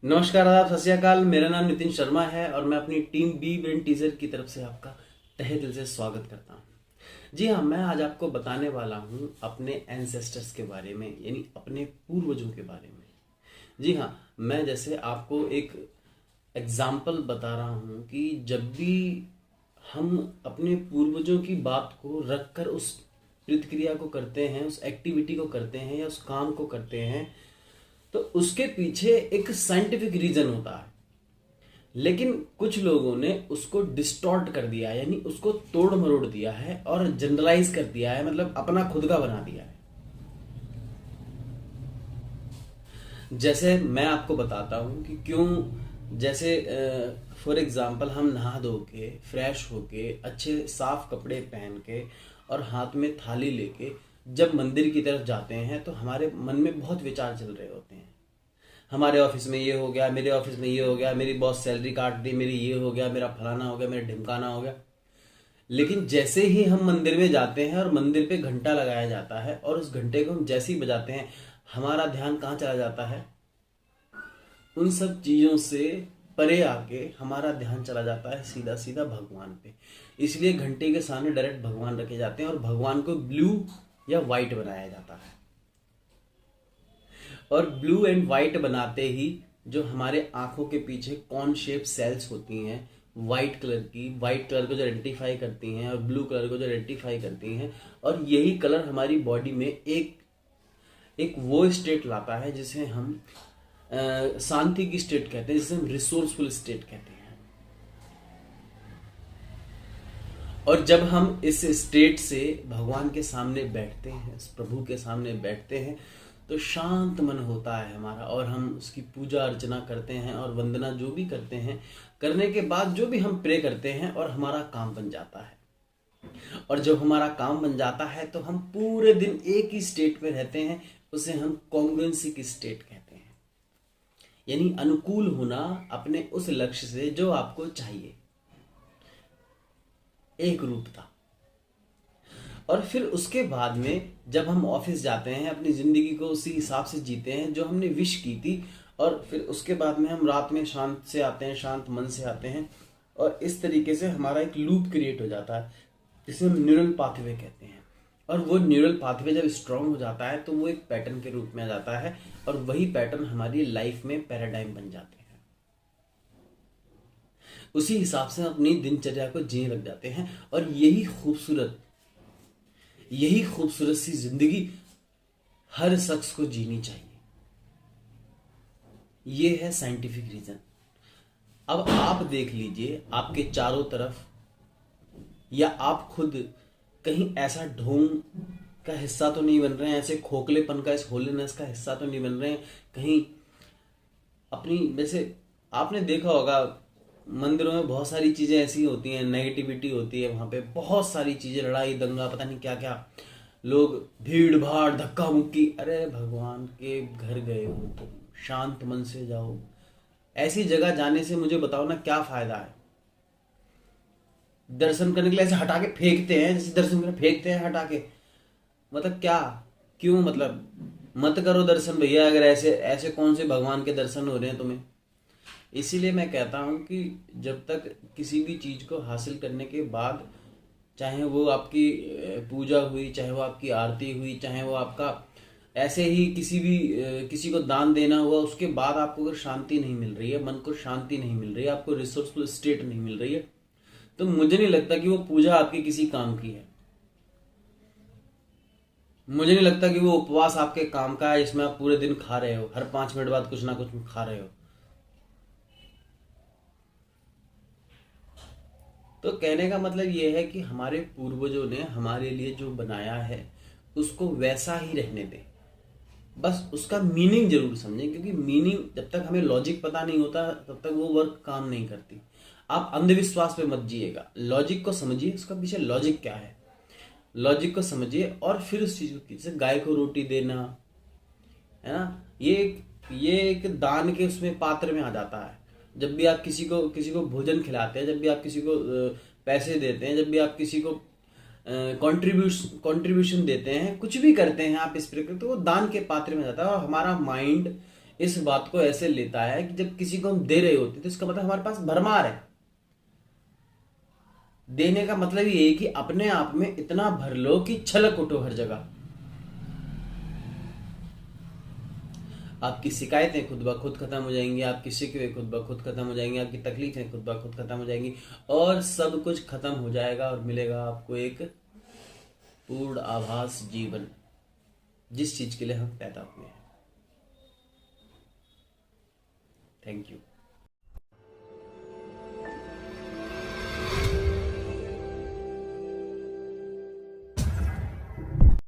नमस्कार, आदाब, सत श्री अकाल। मेरा नाम नितिन शर्मा है और मैं अपनी टीम बी ब्रेन टीजर की तरफ से आपका तहे दिल से स्वागत करता हूँ। जी हाँ, मैं आज आपको बताने वाला हूँ अपने एंसेस्टर्स के बारे में, यानी अपने पूर्वजों के बारे में। जी हाँ, मैं जैसे आपको एक एग्जाम्पल बता रहा हूँ कि जब भी हम अपने पूर्वजों की बात को रखकर उस प्रतिक्रिया को करते हैं, उस एक्टिविटी को करते हैं या उस काम को करते हैं, तो उसके पीछे एक साइंटिफिक रीजन होता है। लेकिन कुछ लोगों ने उसको डिस्टॉर्ट कर दिया है, यानी उसको तोड़ मरोड़ दिया है और जनरलाइज कर दिया है, मतलब अपना खुद का बना दिया है। जैसे मैं आपको बताता हूं कि क्यों। जैसे फॉर एग्जांपल हम नहा धो के फ्रेश होके अच्छे साफ कपड़े पहन के और हाथ में थाली लेके जब मंदिर की तरफ जाते हैं तो हमारे मन में बहुत विचार चल रहे होते हैं। हमारे ऑफिस में ये हो गया, मेरे ऑफिस में ये हो गया, मेरी बॉस सैलरी काट दी, मेरी ये हो गया, मेरा फलाना हो गया, मेरा ढिमकाना हो गया। लेकिन जैसे ही हम मंदिर में जाते हैं और मंदिर पे घंटा लगाया जाता है और उस घंटे को हम जैसे ही बजाते हैं, हमारा ध्यान कहाँ चला जाता है? उन सब चीजों से परे आके हमारा ध्यान चला जाता है सीधा सीधा भगवान पे। इसलिए घंटे के सामने डायरेक्ट भगवान रखे जाते हैं और भगवान को ब्लू या व्हाइट बनाया जाता है। और ब्लू एंड व्हाइट बनाते ही जो हमारे आंखों के पीछे कॉन शेप सेल्स होती हैं व्हाइट कलर की, व्हाइट कलर को जो आइडेंटिफाई करती हैं और ब्लू कलर को जो आइडेंटिफाई करती हैं, और यही कलर हमारी बॉडी में एक एक वो स्टेट लाता है जिसे हम शांति की स्टेट कहते हैं, जिसे हम रिसोर्सफुल स्टेट कहते हैं। और जब हम इस स्टेट से भगवान के सामने बैठते हैं, इस प्रभु के सामने बैठते हैं, तो शांत मन होता है हमारा और हम उसकी पूजा अर्चना करते हैं और वंदना जो भी करते हैं, करने के बाद जो भी हम प्रे करते हैं और हमारा काम बन जाता है। और जब हमारा काम बन जाता है तो हम पूरे दिन एक ही स्टेट में रहते हैं, उसे हम कॉन्ग्रुएंसी की स्टेट कहते हैं, यानी अनुकूल होना अपने उस लक्ष्य से जो आपको चाहिए, एक रूपता। और फिर उसके बाद में जब हम ऑफिस जाते हैं, अपनी जिंदगी को उसी हिसाब से जीते हैं जो हमने विश की थी, और फिर उसके बाद में हम रात में शांत से आते हैं, शांत मन से आते हैं, और इस तरीके से हमारा एक लूप क्रिएट हो जाता है जिसे हम न्यूरल पाथवे कहते हैं। और वो न्यूरल पाथवे जब स्ट्रांग हो जाता है तो वो एक पैटर्न के रूप में आ जाता है और वही पैटर्न हमारी लाइफ में पैराडाइम बन जाते हैं। उसी हिसाब से हम अपनी दिनचर्या को जीने लग जाते हैं और यही खूबसूरत सी जिंदगी हर शख्स को जीनी चाहिए। ये है साइंटिफिक रीजन। अब आप देख लीजिए आपके चारों तरफ, या आप खुद कहीं ऐसा ढोंग का हिस्सा तो नहीं बन रहे हैं, ऐसे खोखलेपन का, इस होलीनेस का हिस्सा तो नहीं बन रहे हैं कहीं अपनी। वैसे आपने देखा होगा मंदिरों में बहुत सारी चीजें ऐसी होती हैं, नेगेटिविटी होती है, वहां पे बहुत सारी चीजें, लड़ाई दंगा, पता नहीं क्या क्या, लोग भीड़ भाड़ धक्का मुक्की। अरे भगवान के घर गए हो तो शांत मन से जाओ। ऐसी जगह जाने से मुझे बताओ ना क्या फायदा है? दर्शन करने के लिए ऐसे हटा के फेंकते हैं, जैसे दर्शन करने फेंकते हैं हटा के, मतलब क्या? क्यों? मतलब मत करो दर्शन भैया, अगर ऐसे ऐसे कौन से भगवान के दर्शन हो रहे हैं तुम्हें? इसीलिए मैं कहता हूं कि जब तक किसी भी चीज को हासिल करने के बाद, चाहे वो आपकी पूजा हुई, चाहे वो आपकी आरती हुई, चाहे वो आपका ऐसे ही किसी को दान देना हुआ, उसके बाद आपको अगर शांति नहीं मिल रही है, मन को शांति नहीं मिल रही है, आपको रिसोर्सफुल स्टेट नहीं मिल रही है, तो मुझे नहीं लगता कि वो पूजा आपके किसी काम की है। मुझे नहीं लगता कि वो उपवास आपके काम का है जिसमें आप पूरे दिन खा रहे हो, हर 5 मिनट बाद कुछ ना कुछ खा रहे हो। तो कहने का मतलब ये है कि हमारे पूर्वजों ने हमारे लिए जो बनाया है उसको वैसा ही रहने दें, बस उसका मीनिंग जरूर समझें, क्योंकि मीनिंग जब तक हमें लॉजिक पता नहीं होता तब तक वो वर्क काम नहीं करती। आप अंधविश्वास पे मत जिएगा, लॉजिक को समझिए, उसका पीछे लॉजिक क्या है, लॉजिक को समझिए और फिर उस चीज को, जैसे गाय को रोटी देना है ना, ये एक दान के उसमें पात्र में आ जाता है। जब भी आप किसी को भोजन खिलाते हैं, जब भी आप किसी को पैसे देते हैं, जब भी आप किसी को कंट्रीब्यूशन देते हैं, कुछ भी करते हैं आप इस प्रकार, तो वो दान के पात्र में जाता है। और हमारा माइंड इस बात को ऐसे लेता है कि जब किसी को हम दे रहे होते तो इसका मतलब हमारे पास भरमार है। देने का मतलब ये है कि अपने आप में इतना भर लो कि छलक उठो हर जगह। आपकी शिकायतें खुद ब खुद खत्म हो जाएंगी, आपकी शिकवे खुद ब खुद खत्म हो जाएंगी, आपकी तकलीफें खुद ब खुद खत्म हो जाएंगी, और सब कुछ खत्म हो जाएगा और मिलेगा आपको एक पूर्ण आभास जीवन, जिस चीज के लिए हम पैदा हुए हैं। Thank you.